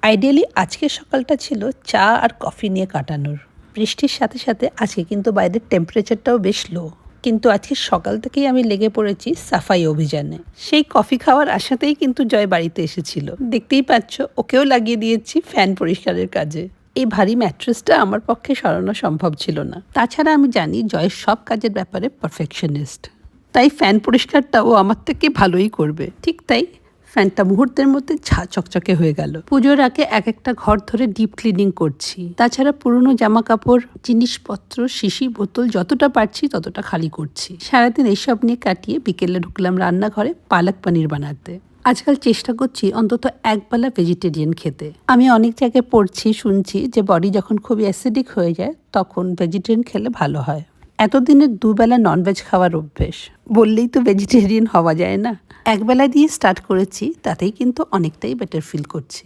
Ideally আজকের সকালটা ছিল চা আর কফি নিয়ে কাটানোর। বৃষ্টির সাথে সাথে আজকে কিন্তু বাইরের টেম্পারেচারটাও বেশ লো। কিন্তু আজকে সকাল থেকেই আমি লেগে পড়েছি সাফাই অভিযানে। সেই কফি খাওয়ার আশাতেই কিন্তু জয় বাড়িতে এসেছিল। দেখতেই পাচ্ছ, ওকেও লাগিয়ে দিয়েছি ফ্যান পরিষ্কারের কাজে। এই ভারী ম্যাট্রেসটা আমার পক্ষে সরানো সম্ভব ছিল না। তাছাড়া আমি জানি জয়ের সব কাজের ব্যাপারে পারফেকশনিস্ট, তাই ফ্যান পরিষ্কারটাও আমার থেকে ভালোই করবে। ঠিক তাই ফ্যানটা মুহূর্তের মধ্যে ঝা চকচকে হয়ে গেল। পুজোর আগে এক একটা ঘর ধরে ডিপ ক্লিনিং করছি। তাছাড়া পুরনো জামা কাপড়, জিনিসপত্র, শিশি বোতল যতটা পারছি ততটা খালি করছি। সারাদিন এইসব নিয়ে কাটিয়ে বিকেলে ঢুকলাম রান্নাঘরে পালক পনির বানাতে। আজকাল চেষ্টা করছি অন্তত একবেলা ভেজিটেরিয়ান খেতে। আমি অনেক জায়গায় পড়ছি, শুনছি যে বডি যখন খুবই অ্যাসিডিক হয়ে যায় তখন ভেজিটেরিয়ান খেলে ভালো হয়। এতদিনের দুবেলা ননভেজ খাওয়ার অভ্যেস, বললেই তো ভেজিটেরিয়ান হওয়া যায় না। একবেলা দিয়ে স্টার্ট করেছি, তাতেই কিন্তু অনেকটাই বেটার ফিল করছি।